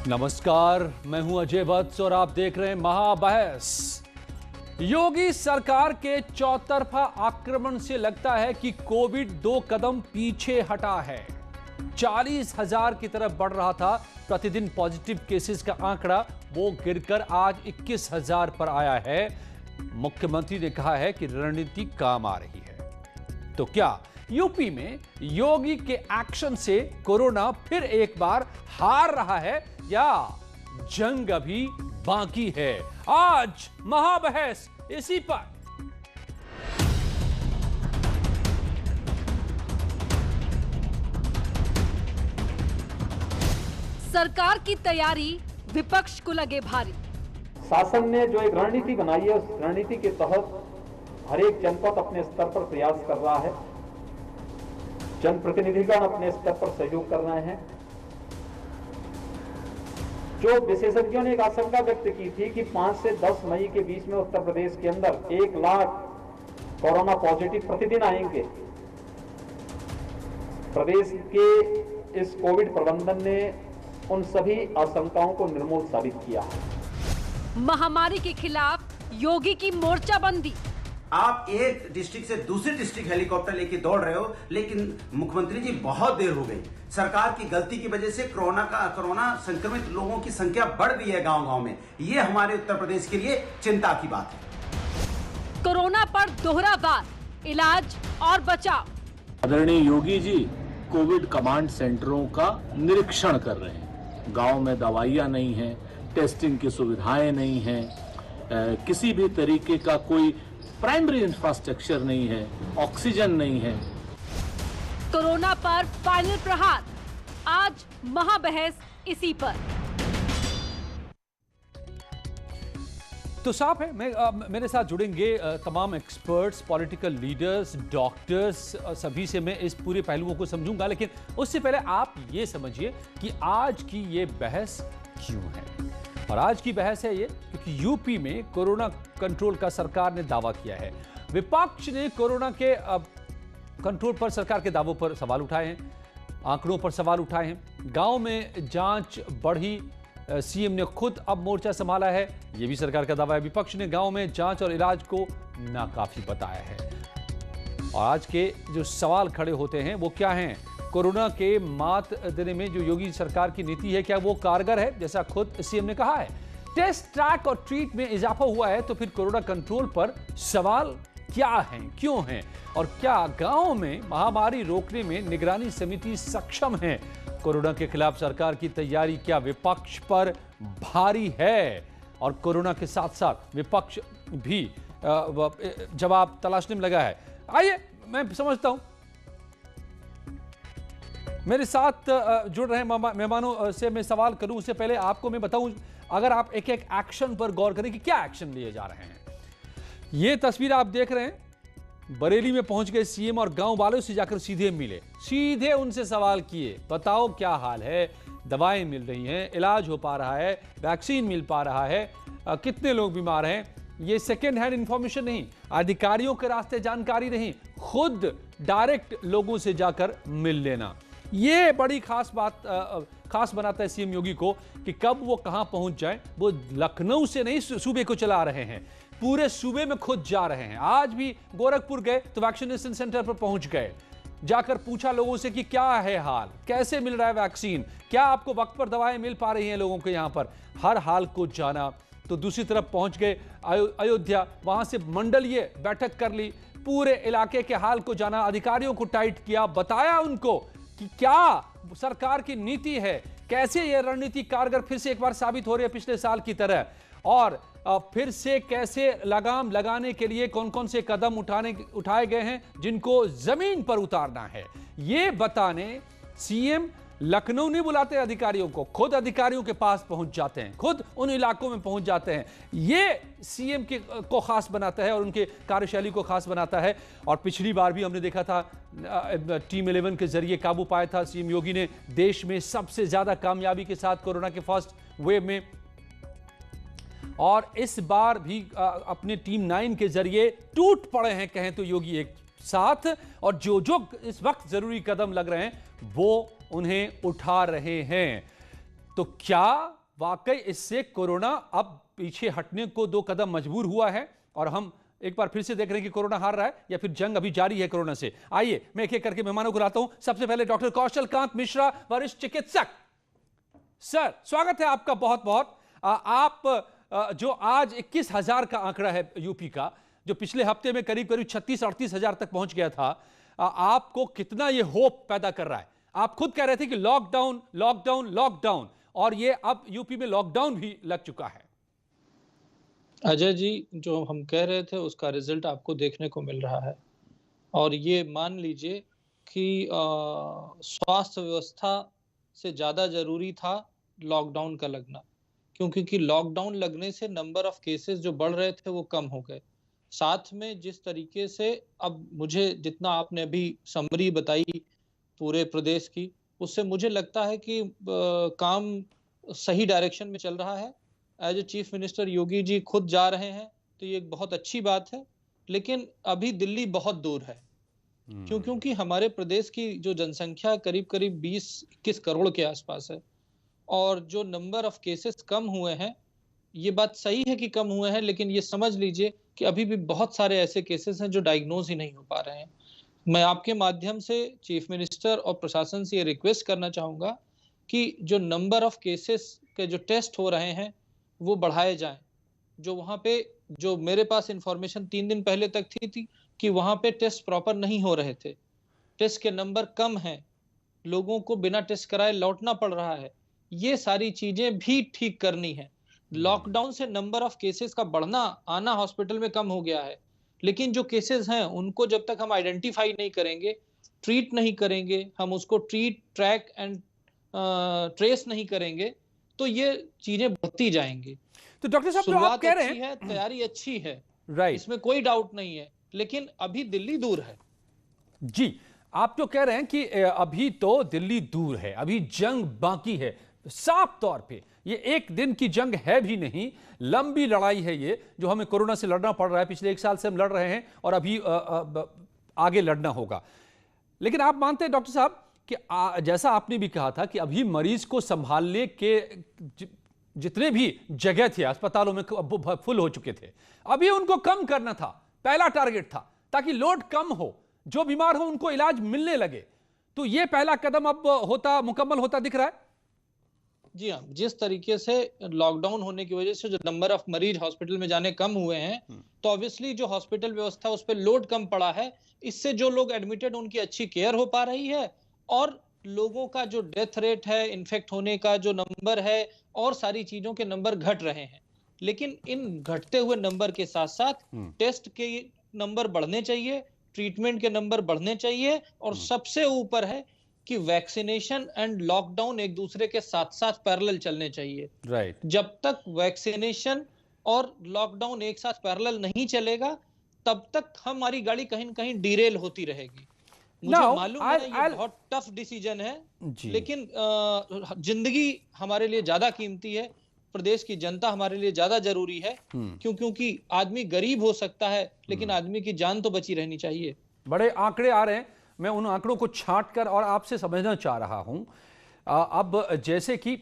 नमस्कार, मैं हूं अजय वत्स और आप देख रहे हैं महाबहस। योगी सरकार के चौतरफा आक्रमण से लगता है कि कोविड 2 कदम पीछे हटा है। 40,000 की तरफ बढ़ रहा था प्रतिदिन पॉजिटिव केसेस का आंकड़ा, वो गिरकर आज 21,000 पर आया है। मुख्यमंत्री ने कहा है कि रणनीति काम आ रही है। तो क्या यूपी में योगी के एक्शन से कोरोना फिर एक बार हार रहा है या जंग अभी बाकी है? आज महाबहस इसी पर। सरकार की तैयारी विपक्ष को लगे भारी। शासन ने जो एक रणनीति बनाई है, उस रणनीति के तहत हर एक जनपद अपने स्तर पर प्रयास कर रहा है, जनप्रतिनिधिगण अपने स्तर पर सहयोग कर रहे हैं। जो विशेषज्ञों ने एक आशंका व्यक्त की थी कि 5 से 10 मई के बीच में उत्तर प्रदेश के अंदर 1 लाख कोरोना पॉजिटिव प्रतिदिन आएंगे, प्रदेश के इस कोविड प्रबंधन ने उन सभी आशंकाओं को निर्मूल साबित किया है। महामारी के खिलाफ योगी की मोर्चाबंदी। आप एक डिस्ट्रिक्ट से दूसरे डिस्ट्रिक्ट हेलीकॉप्टर लेके दौड़ रहे हो, लेकिन मुख्यमंत्री जी बहुत देर हो गई। सरकार की गलती की वजह से कोरोना संक्रमित लोगों की संख्या बढ़ रही है गांव-गांव में। ये हमारे उत्तर प्रदेश के लिए चिंता की बात है। कोरोना पर दोहरा वार, इलाज और बचाव। आदरणीय योगी जी कोविड कमांड सेंटरों का निरीक्षण कर रहे हैं। गांव में दवाइयां नहीं हैं, टेस्टिंग की सुविधाएं नहीं हैं, किसी भी तरीके का कोई प्राइमरी इंफ्रास्ट्रक्चर नहीं है, ऑक्सीजन नहीं है। कोरोना पर फाइनल प्रहार, आज महाबहस इसी पर। तो साफ है, मेरे साथ जुड़ेंगे तमाम एक्सपर्ट्स, पॉलिटिकल लीडर्स, डॉक्टर्स, सभी से मैं इस पूरे पहलुओं को समझूंगा। लेकिन उससे पहले आप ये समझिए कि आज की ये बहस क्यों है। और आज की बहस है ये क्योंकि यूपी में कोरोना कंट्रोल का सरकार ने दावा किया है। विपक्ष ने कोरोना के कंट्रोल पर सरकार के दावों पर सवाल उठाए हैं, आंकड़ों पर सवाल उठाए हैं। गांव में जांच बढ़ी, सीएम ने खुद अब मोर्चा संभाला है, यह भी सरकार का दावा है। विपक्ष ने गांव में जांच और इलाज को नाकाफी बताया है। और आज के जो सवाल खड़े होते हैं वो क्या हैं? कोरोना के मात देने में जो योगी सरकार की नीति है, क्या वो कारगर है, जैसा खुद सीएम ने कहा है? टेस्ट, ट्रैक और ट्रीट में इजाफा हुआ है, तो फिर कोरोना कंट्रोल पर सवाल क्या हैं, क्यों हैं? और क्या गांव में महामारी रोकने में निगरानी समिति सक्षम है? कोरोना के खिलाफ सरकार की तैयारी क्या विपक्ष पर भारी है? और कोरोना के साथ साथ विपक्ष भी जवाब तलाशने में लगा है। आइए मैं समझता हूं, मेरे साथ जुड़ रहे मेहमानों से मैं सवाल करूं उससे पहले आपको मैं बताऊं, अगर आप एक एक एक्शन पर गौर करें कि क्या एक्शन लिए जा रहे हैं। ये तस्वीर आप देख रहे हैं, बरेली में पहुंच गए सीएम और गांव वालों से जाकर सीधे मिले, सीधे उनसे सवाल किए, बताओ क्या हाल है, दवाएं मिल रही हैं, इलाज हो पा रहा है, वैक्सीन मिल पा रहा है, कितने लोग बीमार हैं। ये सेकेंड हैंड इंफॉर्मेशन नहीं, अधिकारियों के रास्ते जानकारी नहीं, खुद डायरेक्ट लोगों से जाकर मिल लेना। ये बड़ी खास बात खास बनाता है सीएम योगी को कि कब वो कहां पहुंच जाए। वो लखनऊ से नहीं सूबे को चला रहे हैं, पूरे सूबे में खुद जा रहे हैं। आज भी गोरखपुर गए तो वैक्सीनेशन सेंटर पर पहुंच गए, जाकर पूछा लोगों से कि क्या है हाल, कैसे मिल रहा है वैक्सीन, क्या आपको वक्त पर दवाएं मिल पा रही हैं लोगों के यहां पर, हर हाल को जाना। तो दूसरी तरफ पहुंच गए अयोध्या, वहां से मंडलीय बैठक कर ली, पूरे इलाके के हाल को जाना, अधिकारियों को टाइट किया, बताया उनको कि क्या सरकार की नीति है, कैसे यह रणनीति कारगर फिर से एक बार साबित हो रही है पिछले साल की तरह, और फिर से कैसे लगाम लगाने के लिए कौन कौन से कदम उठाए गए हैं जिनको जमीन पर उतारना है। ये बताने सीएम लखनऊ नहीं बुलाते अधिकारियों को, खुद अधिकारियों के पास पहुंच जाते हैं, खुद उन इलाकों में पहुंच जाते हैं। ये सीएम को खास बनाता है और उनके कार्यशैली को खास बनाता है। और पिछली बार भी हमने देखा था टीम 11 के जरिए काबू पाया था सीएम योगी ने, देश में सबसे ज्यादा कामयाबी के साथ कोरोना के फर्स्ट वेव में। और इस बार भी अपने टीम 9 के जरिए टूट पड़े हैं कहें तो योगी एक साथ, और जो जो इस वक्त जरूरी कदम लग रहे हैं वो उन्हें उठा रहे हैं। तो क्या वाकई इससे कोरोना अब पीछे हटने को 2 कदम मजबूर हुआ है और हम एक बार फिर से देख रहे हैं कि कोरोना हार रहा है या फिर जंग अभी जारी है कोरोना से। आइए मैं एक एक करके मेहमानों को लाता हूं। सबसे पहले डॉक्टर कौशल कांत मिश्रा, वरिष्ठ चिकित्सक। सर स्वागत है आपका बहुत बहुत। आप जो आज 21,000 का आंकड़ा है यूपी का, जो पिछले हफ्ते में करीब करीब 36-38 हजार तक पहुंच गया था, आपको कितना ये होप पैदा कर रहा है? आप खुद कह रहे थे कि लॉकडाउन लॉकडाउन लॉकडाउन, और ये अब यूपी में लॉकडाउन भी लग चुका है। अजय जी, जो हम कह रहे थे उसका रिजल्ट आपको देखने को मिल रहा है। और ये मान लीजिए कि स्वास्थ्य व्यवस्था से ज़्यादा जरूरी था लॉकडाउन का लगना, क्योंकि लॉकडाउन लगने से नंबर ऑफ केसेस जो बढ़ रहे थे वो कम हो गए। साथ में जिस तरीके से अब मुझे जितना आपने अभी समरी बताई पूरे प्रदेश की, उससे मुझे लगता है कि काम सही डायरेक्शन में चल रहा है। As a chief minister Yogi ji खुद जा रहे हैं तो ये एक बहुत अच्छी बात है, लेकिन अभी दिल्ली बहुत दूर है। क्योंकि हमारे प्रदेश की जो जनसंख्या करीब करीब 20-21 करोड़ के आसपास है, और जो नंबर ऑफ केसेस कम हुए हैं, ये बात सही है कि कम हुए हैं, लेकिन ये समझ लीजिए कि अभी भी बहुत सारे ऐसे केसेस हैं जो डायग्नोज ही नहीं हो पा रहे हैं। मैं आपके माध्यम से चीफ मिनिस्टर और प्रशासन से ये रिक्वेस्ट करना चाहूँगा कि जो नंबर ऑफ केसेस के जो टेस्ट हो रहे हैं वो बढ़ाए जाएं। जो वहाँ पे, जो मेरे पास इंफॉर्मेशन 3 दिन पहले तक थी कि वहाँ पे टेस्ट प्रॉपर नहीं हो रहे थे, टेस्ट के नंबर कम हैं, लोगों को बिना टेस्ट कराए लौटना पड़ रहा है। ये सारी चीजें भी ठीक करनी है। लॉकडाउन से नंबर ऑफ केसेस का बढ़ना आना हॉस्पिटल में कम हो गया है, लेकिन जो केसेस हैं उनको जब तक हम आइडेंटिफाई नहीं करेंगे, ट्रीट नहीं करेंगे, हम उसको ट्रीट, ट्रैक एंड ट्रेस नहीं करेंगे, तो ये चीजें बढ़ती जाएंगी। तो डॉक्टर साहब, जो आप कह रहे हैं, तैयारी अच्छी है, राइट, इसमें कोई डाउट नहीं है, लेकिन अभी दिल्ली दूर है। जी, आप जो कह रहे हैं कि अभी तो दिल्ली दूर है, अभी जंग बाकी है। साफ तौर पे ये एक दिन की जंग है भी नहीं, लंबी लड़ाई है ये, जो हमें कोरोना से लड़ना पड़ रहा है। पिछले 1 साल से हम लड़ रहे हैं और अभी आगे लड़ना होगा। लेकिन आप मानते हैं डॉक्टर साहब कि जैसा आपने भी कहा था कि अभी मरीज को संभालने के जितने भी जगह थे अस्पतालों में फुल हो चुके थे, अभी उनको कम करना था, पहला टारगेट था, ताकि लोड कम हो, जो बीमार हो उनको इलाज मिलने लगे। तो ये पहला कदम अब होता, मुकम्मल होता दिख रहा है। जी हाँ, जिस तरीके से लॉकडाउन होने की वजह से जो नंबर ऑफ मरीज हॉस्पिटल में जाने कम हुए हैं, तो ऑब्वियसली जो हॉस्पिटल व्यवस्था उस पर लोड कम पड़ा है। इससे जो लोग एडमिटेड उनकी अच्छी केयर हो पा रही है, और लोगों का जो डेथ रेट है, इन्फेक्ट होने का जो नंबर है, और सारी चीजों के नंबर घट रहे हैं। लेकिन इन घटते हुए नंबर के साथ साथ टेस्ट के नंबर बढ़ने चाहिए, ट्रीटमेंट के नंबर बढ़ने चाहिए, और सबसे ऊपर है कि वैक्सीनेशन एंड लॉकडाउन एक दूसरे के साथ साथ पैरेलल चलने चाहिए। राइट, जब तक वैक्सीनेशन और लॉकडाउन एक साथ पैरेलल नहीं चलेगा, तब तक हमारी गाड़ी कहीं न कहीं डिरेल होती रहेगी। मुझे मालूम है ये बहुत टफ डिसीजन है, लेकिन जिंदगी हमारे लिए ज्यादा कीमती है, प्रदेश की जनता हमारे लिए ज्यादा जरूरी है। क्योंकि आदमी गरीब हो सकता है, लेकिन आदमी की जान तो बची रहनी चाहिए। बड़े आंकड़े आ रहे हैं, मैं उन आंकड़ों को छांटकर और आपसे समझना चाह रहा हूं। अब जैसे कि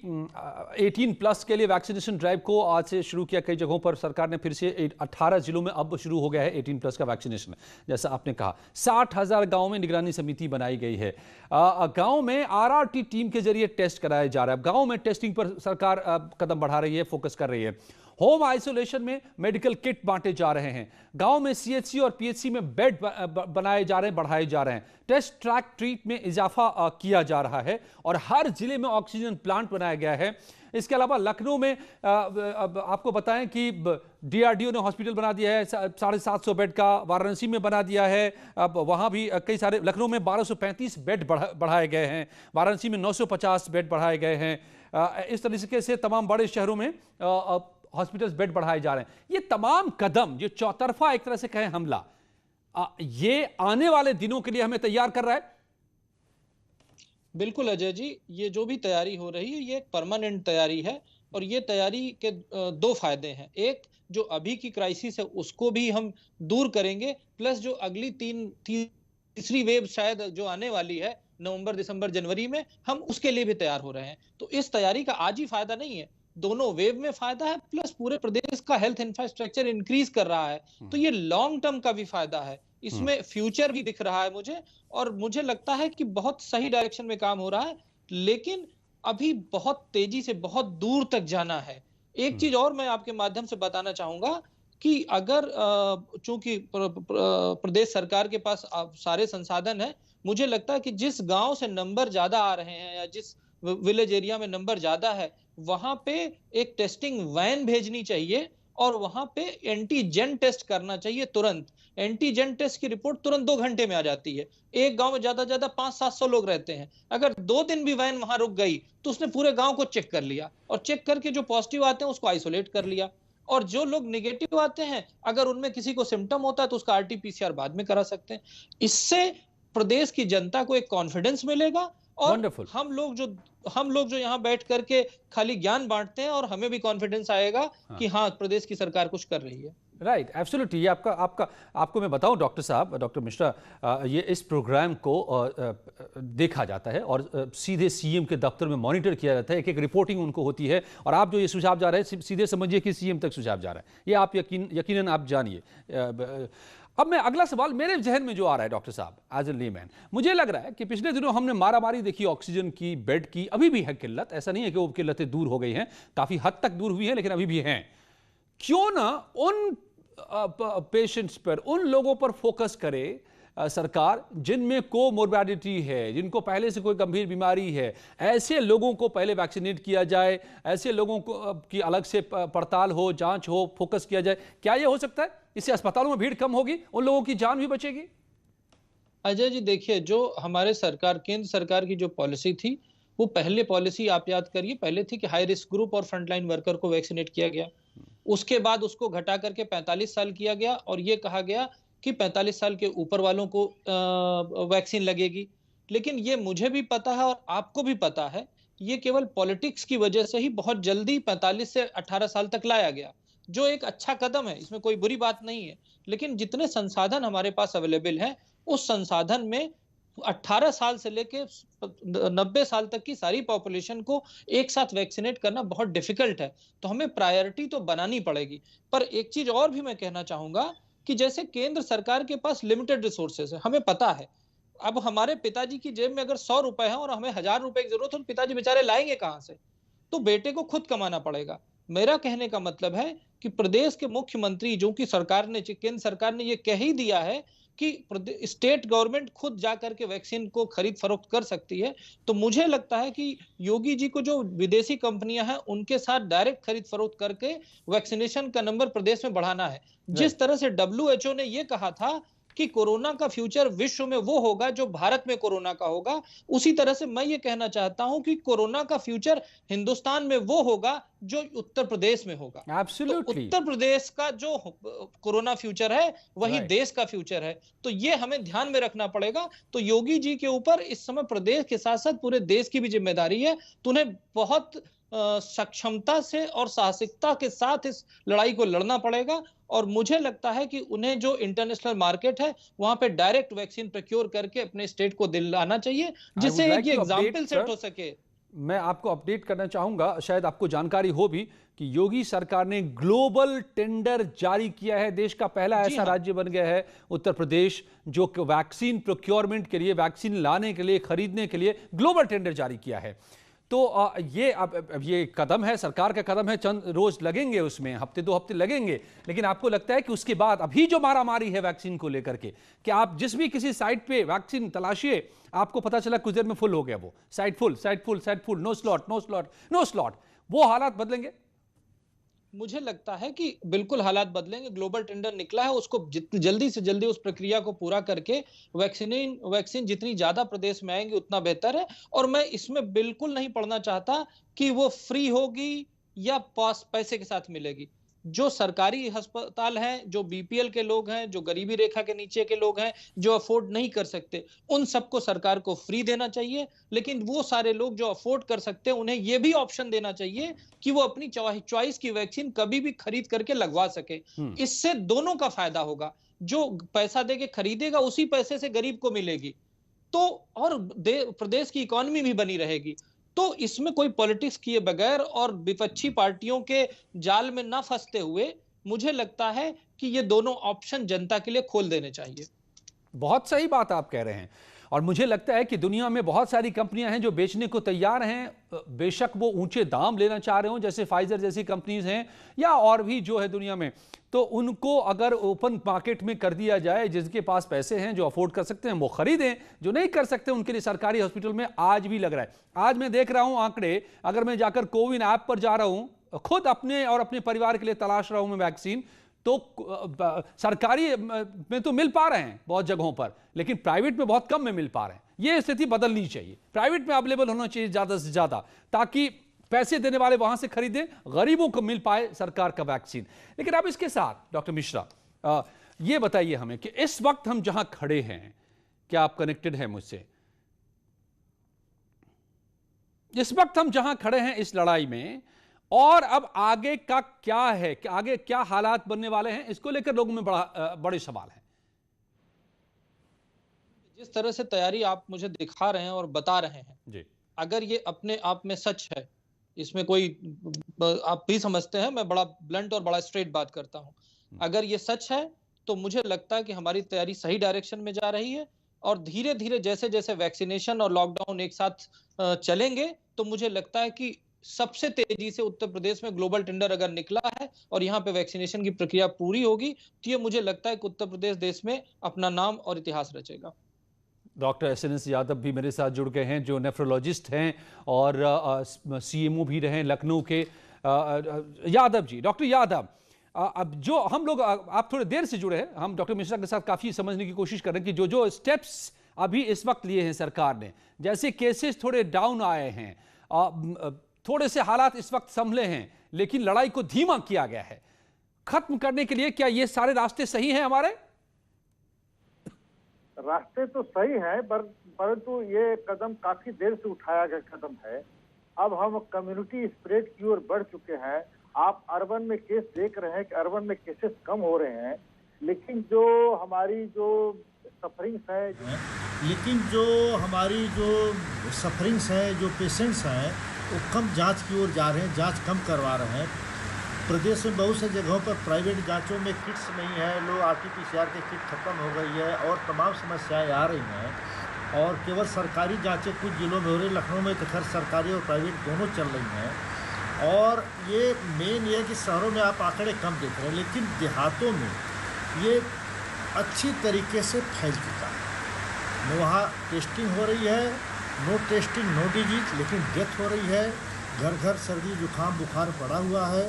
18+ के लिए वैक्सीनेशन ड्राइव को आज से शुरू किया कई जगहों पर सरकार ने, फिर से 18 जिलों में अब शुरू हो गया है 18+ का वैक्सीनेशन। जैसा आपने कहा 60,000 गांव में निगरानी समिति बनाई गई है। गांव में RRT टीम के जरिए टेस्ट कराया जा रहा है। गांव में टेस्टिंग पर सरकार कदम बढ़ा रही है, फोकस कर रही है। होम आइसोलेशन में मेडिकल किट बांटे जा रहे हैं। गांव में CHC और PHC में बेड बनाए जा रहे हैं, बढ़ाए जा रहे हैं। टेस्ट, ट्रैक, ट्रीट में इजाफा किया जा रहा है, और हर जिले में ऑक्सीजन प्लांट बनाया गया है। इसके अलावा लखनऊ में आपको बताएं कि DRDO ने हॉस्पिटल बना दिया है 750 बेड का, वाराणसी में बना दिया है। अब वहाँ भी कई सारे, लखनऊ में 1235 बेड बढ़ाए गए हैं, वाराणसी में 950 बेड बढ़ाए गए हैं। इस तरीके से तमाम बड़े शहरों में हॉस्पिटल्स बेड बढ़ाए जा रहे हैं। ये तमाम कदम, जो चौतरफा एक तरह से कहें हमला, ये आने वाले दिनों के लिए हमें तैयार कर रहा है। बिल्कुल अजय जी, ये जो भी तैयारी हो रही है ये एक परमानेंट तैयारी है, और ये तैयारी के 2 फायदे हैं। एक, जो अभी की क्राइसिस है उसको भी हम दूर करेंगे, प्लस जो अगली तीसरी वेव शायद जो आने वाली है नवंबर, दिसंबर, जनवरी में, हम उसके लिए भी तैयार हो रहे हैं। तो इस तैयारी का आज ही फायदा नहीं है, दोनों वेव में फायदा है, प्लस पूरे प्रदेश का हेल्थ इंफ्रास्ट्रक्चर इंक्रीज कर रहा है, तो ये लॉन्ग टर्म का भी फायदा है, इसमें फ्यूचर भी दिख रहा है मुझे, और मुझे लगता है कि बहुत सही डायरेक्शन में काम हो रहा है, लेकिन अभी बहुत तेजी से बहुत दूर तक जाना है। एक चीज और मैं आपके माध्यम से बताना चाहूंगा कि अगर चूंकि प्रदेश सरकार के पास सारे संसाधन है, मुझे लगता है कि जिस गांव से नंबर ज्यादा आ रहे हैं या जिस विलेज एरिया में नंबर ज्यादा है, वहां पे एक टेस्टिंग वैन भेजनी चाहिए और वहां पे एंटीजन टेस्ट करना चाहिए तुरंत। एंटीजन टेस्ट की रिपोर्ट तुरंत 2 घंटे में आ जाती है। एक गांव में ज्यादा ज्यादा 500-700 लोग रहते हैं, अगर 2 दिन भी वैन वहां रुक गई तो उसने पूरे गांव को चेक कर लिया, और चेक करके जो पॉजिटिव आते हैं उसको आइसोलेट कर लिया, और जो लोग नेगेटिव आते हैं अगर उनमें किसी को सिम्टम होता है तो उसका RT-PCR बाद में करा सकते हैं। इससे प्रदेश की जनता को एक कॉन्फिडेंस मिलेगा, और Wonderful. हम लोग जो यहाँ बैठ करके खाली ज्ञान बांटते हैं, और हमें भी कॉन्फिडेंस आएगा कि हाँ, प्रदेश की सरकार कुछ कर रही है। Right, absolutely. ये आपको मैं बताऊं डॉक्टर साहब, डॉक्टर मिश्रा, ये इस प्रोग्राम को देखा जाता है और सीधे सीएम के दफ्तर में मॉनिटर किया जाता है, एक रिपोर्टिंग उनको होती है, और आप जो ये सुझाव जा रहे हैं सीधे समझिए कि सीएम तक सुझाव जा रहा है, ये आप यकीनन आप जानिए। अब मैं अगला सवाल मेरे जहन में जो आ रहा है डॉक्टर साहब, एज ए लेमैन, मुझे लग रहा है कि पिछले दिनों हमने मारामारी देखी ऑक्सीजन की, बेड की, अभी भी है किल्लत, ऐसा नहीं है कि वो किल्लतें दूर हो गई हैं, काफ़ी हद तक दूर हुई हैं, लेकिन अभी भी हैं। क्यों ना उन पेशेंट्स पर, उन लोगों पर फोकस करे सरकार जिनमें कोमोर्बिडिटी है, जिनको पहले से कोई गंभीर बीमारी है, ऐसे लोगों को पहले वैक्सीनेट किया जाए, ऐसे लोगों को की अलग से पड़ताल हो, जांच हो, फोकस किया जाए। क्या यह हो सकता है? इससे अस्पतालों में भीड़ कम होगी, उन लोगों की जान भी बचेगी। अजय जी देखिए, जो हमारे केंद्र सरकार की जो पॉलिसी थी, वो पहले पॉलिसी आप याद करिए, पहले थी कि हाई रिस्क ग्रुप और फ्रंटलाइन वर्कर को वैक्सीनेट किया गया, उसके बाद उसको घटा करके 45 साल किया गया, और ये कहा गया कि 45 साल के ऊपर वालों को वैक्सीन लगेगी। लेकिन ये मुझे भी पता है और आपको भी पता है, ये केवल पॉलिटिक्स की वजह से ही बहुत जल्दी 45 से 18 साल तक लाया गया, जो एक अच्छा कदम है, इसमें कोई बुरी बात नहीं है। लेकिन जितने संसाधन हमारे पास अवेलेबल हैं, उस संसाधन में 18 साल से लेके 90 साल तक की सारी पॉपुलेशन को एक साथ वैक्सीनेट करना बहुत डिफिकल्ट है, तो हमें प्रायोरिटी तो बनानी पड़ेगी। पर एक चीज और भी मैं कहना चाहूंगा कि जैसे केंद्र सरकार के पास लिमिटेड रिसोर्सेज है, हमें पता है। अब हमारे पिताजी की जेब में अगर 100 रुपए है और हमें 1000 रुपए की जरूरत है, तो पिताजी बेचारे लाएंगे कहां से? तो बेटे को खुद कमाना पड़ेगा। मेरा कहने का मतलब है कि प्रदेश के मुख्यमंत्री, जो कि केंद्र सरकार ने ये कह ही दिया है कि स्टेट गवर्नमेंट खुद जाकर के वैक्सीन को खरीद फरोख्त कर सकती है, तो मुझे लगता है कि योगी जी को जो विदेशी कंपनियां हैं उनके साथ डायरेक्ट खरीद फरोख्त करके वैक्सीनेशन का नंबर प्रदेश में बढ़ाना है। जिस तरह से WHO ने यह कहा था कि कोरोना का फ्यूचर विश्व में वो होगा जो भारत में कोरोना का होगा, उसी तरह से मैं ये कहना चाहता हूं कि कोरोना का फ्यूचर हिंदुस्तान में वो होगा जो उत्तर प्रदेश में होगा। एब्सोल्युटली। तो उत्तर प्रदेश का जो कोरोना फ्यूचर है वही देश का फ्यूचर है, तो ये हमें ध्यान में रखना पड़ेगा। तो योगी जी के ऊपर इस समय प्रदेश के साथ साथ पूरे देश की भी जिम्मेदारी है, तो उन्हें बहुत सक्षमता से और साहसिकता के साथ इस लड़ाई को लड़ना पड़ेगा। और मुझे लगता है कि उन्हें जो इंटरनेशनल मार्केट है वहां पे डायरेक्ट वैक्सीन प्रोक्योर करके अपने स्टेट को दिलाना चाहिए, जिससे एक एग्जांपल सेट हो सके। मैं आपको अपडेट करना चाहूंगा, शायद आपको जानकारी हो भी, कि योगी सरकार ने ग्लोबल टेंडर जारी किया है। देश का पहला ऐसा राज्य बन गया है उत्तर प्रदेश जो वैक्सीन प्रोक्योरमेंट के लिए, वैक्सीन लाने के लिए, खरीदने के लिए ग्लोबल टेंडर जारी किया है। तो ये अब ये कदम है, सरकार का कदम है, चंद रोज लगेंगे उसमें, हफ्ते 2 हफ्ते लगेंगे, लेकिन आपको लगता है कि उसके बाद अभी जो मारामारी है वैक्सीन को लेकर के, कि आप जिस भी किसी साइट पे वैक्सीन तलाशिए, आपको पता चला कुछ देर में फुल हो गया, वो साइट फुल, नो स्लॉट, वो हालात बदलेंगे? मुझे लगता है कि बिल्कुल हालात बदलेंगे। ग्लोबल टेंडर निकला है, उसको जितनी जल्दी से जल्दी उस प्रक्रिया को पूरा करके वैक्सीन जितनी ज्यादा प्रदेश में आएंगी उतना बेहतर है। और मैं इसमें बिल्कुल नहीं पढ़ना चाहता कि वो फ्री होगी या पैसे के साथ मिलेगी। जो सरकारी अस्पताल हैं, जो बीपीएल के लोग हैं, जो गरीबी रेखा के नीचे के लोग हैं, जो अफोर्ड नहीं कर सकते, उन सबको सरकार को फ्री देना चाहिए। लेकिन वो सारे लोग जो अफोर्ड कर सकते हैं, उन्हें ये भी ऑप्शन देना चाहिए कि वो अपनी चॉइस की वैक्सीन कभी भी खरीद करके लगवा सके। इससे दोनों का फायदा होगा। जो पैसा दे के खरीदेगा उसी पैसे से गरीब को मिलेगी, तो और प्रदेश की इकोनॉमी भी बनी रहेगी। तो इसमें कोई पॉलिटिक्स किए बगैर और विपक्षी पार्टियों के जाल में ना फंसते हुए मुझे लगता है कि ये दोनों ऑप्शन जनता के लिए खोल देने चाहिए। बहुत सही बात आप कह रहे हैं, और मुझे लगता है कि दुनिया में बहुत सारी कंपनियां हैं जो बेचने को तैयार हैं, बेशक वो ऊंचे दाम लेना चाह रहे हो, जैसे फाइजर जैसी कंपनीज हैं या और भी जो है दुनिया में, तो उनको अगर ओपन मार्केट में कर दिया जाए, जिसके पास पैसे हैं, जो अफोर्ड कर सकते हैं वो खरीदें, जो नहीं कर सकते उनके लिए सरकारी हॉस्पिटल में आज भी लग रहा है। आज मैं देख रहा हूं आंकड़े, अगर मैं जाकर कोविन ऐप पर जा रहा हूं, खुद अपने और अपने परिवार के लिए तलाश रहा हूं मैं वैक्सीन, तो सरकारी में तो मिल पा रहे हैं बहुत जगहों पर, लेकिन प्राइवेट में बहुत कम में मिल पा रहे हैं। यह स्थिति बदलनी चाहिए, प्राइवेट में अवेलेबल होना चाहिए ज्यादा से ज्यादा, ताकि पैसे देने वाले वहां से खरीदें, गरीबों को मिल पाए सरकार का वैक्सीन। लेकिन अब इसके साथ डॉक्टर मिश्रा ये बताइए हमें कि इस वक्त हम जहां खड़े हैं, क्या आप कनेक्टेड हैं मुझसे? इस वक्त हम जहां खड़े हैं इस लड़ाई में, और अब आगे का क्या है, कि आगे क्या हालात बनने वाले हैं, इसको लेकर लोगों में बड़े सवाल हैं। जिस तरह से तैयारी आप मुझे दिखा रहे हैं और बता रहे हैं जी, अगर ये अपने आप में सच है, इसमें कोई, आप भी समझते हैं मैं बड़ा ब्लंट और बड़ा स्ट्रेट बात करता हूं, अगर ये सच है तो मुझे लगता है कि हमारी तैयारी सही डायरेक्शन में जा रही है, और धीरे धीरे जैसे जैसे वैक्सीनेशन और लॉकडाउन एक साथ चलेंगे, तो मुझे लगता है कि सबसे तेजी से उत्तर प्रदेश में ग्लोबल टेंडर अगर निकला है और यहाँ पे वैक्सीनेशन की प्रक्रिया पूरी होगी, तो ये मुझे लगता है कि उत्तर प्रदेश देश में अपना नाम और इतिहास रचेगा। डॉक्टर एसएनएस यादव भी मेरे साथ जुड़ गए हैं, जो नेफ्रोलॉजिस्ट हैं और सीएमओ भी रहे लखनऊ के। यादव जी, डॉक्टर यादव, अब जो हम लोग, आप थोड़े देर से जुड़े हैं, हम डॉक्टर मिश्रा के साथ काफ़ी समझने की कोशिश कर रहे हैं कि जो जो स्टेप्स अभी इस वक्त लिए हैं सरकार ने, जैसे केसेस थोड़े डाउन आए हैं, थोड़े से हालात इस वक्त संभले हैं, लेकिन लड़ाई को धीमा किया गया है खत्म करने के लिए, क्या ये सारे रास्ते सही हैं? हमारे रास्ते तो सही है, परंतु ये कदम काफी देर से उठाया गया कदम है। अब हम कम्युनिटी स्प्रेड की ओर बढ़ चुके हैं। आप अर्बन में केस देख रहे हैं कि अर्बन में केसेस कम हो रहे हैं, लेकिन जो हमारी जो सफरिंग्स है, जो पेशेंट्स हैं वो कम जांच की ओर जा रहे हैं, जांच कम करवा रहे हैं। प्रदेश में बहुत से जगहों पर प्राइवेट जांचों में किट्स नहीं है, लोग RT-PCR की किट खत्म हो गई है और तमाम समस्याएं आ रही हैं, और केवल सरकारी जांचें कुछ जिलों में हो रही। लखनऊ में तो खैर सरकारी और प्राइवेट दोनों चल रही हैं, और ये मेन ये कि शहरों में आप आंकड़े कम देख रहे हैं, लेकिन देहातों में ये अच्छी तरीके से फैल चुका है। वहाँ टेस्टिंग हो रही है, नो टेस्टिंग नो डिजीज, लेकिन डेथ हो रही है। घर घर सर्दी जुकाम बुखार पड़ा हुआ है,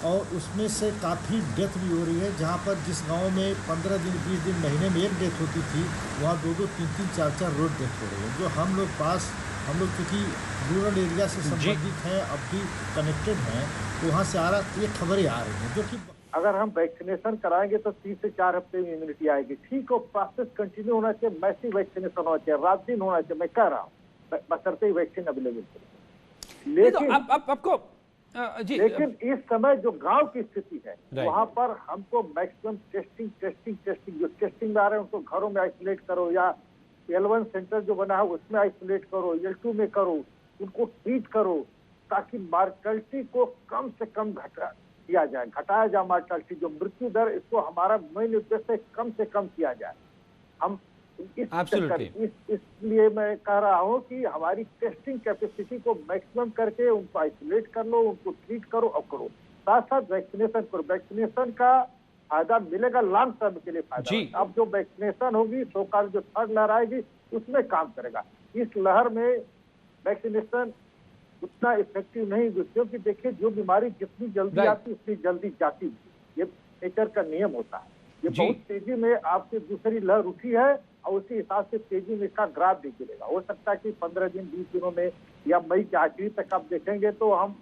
और उसमें से काफ़ी डेथ भी हो रही है। जहाँ पर जिस गांव में 15 दिन 20 दिन महीने में एक डेथ होती थी, वहाँ 2-2 3-3 4-4 रोज डेथ हो रही है। जो हम लोग क्योंकि रूरल एरिया से संबंधित हैं, अब भी कनेक्टेड हैं, तो वहाँ से ये खबरें आ रही हैं, जो कि अगर हम वैक्सीनेशन कराएंगे तो 3 से 4 हफ्ते में इम्यूनिटी आएगी। ठीक हो, प्रोसेस कंटिन्यू होना चाहिए, मैसिव वैक्सीनेशन होना चाहिए, रात दिन होना चाहिए। मैं कह रहा हूँ बशर्ते ही वैक्सीन अवेलेबल हो। लेकिन आपको जी, लेकिन इस समय जो गांव की स्थिति है, वहां पर हमको मैक्सिमम टेस्टिंग जो टेस्टिंग में आ रहे हैं उनको घरों में आइसोलेट करो, या L1 सेंटर जो बना है उसमें आइसोलेट करो, L2 में करो, उनको ट्रीट करो, ताकि मार्टलिटी को कम से कम घटाया जाए मार्टलिटी, जो मृत्यु दर, इसको हमारा मेन उद्देश्य कम से कम किया जाए। हम इसलिए मैं कह रहा हूँ कि हमारी टेस्टिंग कैपेसिटी को मैक्सिमम करके उनको आइसोलेट कर लो, उनको ट्रीट करो और करो, साथ साथ वैक्सीनेशन करो। वैक्सीनेशन का फायदा मिलेगा, लॉन्ग टर्म के लिए फायदा। अब जो वैक्सीनेशन होगी, सरकार जो थर्ड लहर आएगी उसमें काम करेगा। इस लहर में वैक्सीनेशन उतना इफेक्टिव नहीं, क्योंकि देखिए जो बीमारी जितनी जल्दी आती उतनी जल्दी जाती, ये नेचर का नियम होता है। ये बहुत तेजी में आपकी दूसरी लहर उठी है, और उसी हिसाब से तेजी में इसका ग्राफ भी गिरेगा। हो सकता है कि 15 दिन 20 दिनों में या मई के आखिरी तक आप देखेंगे तो हम,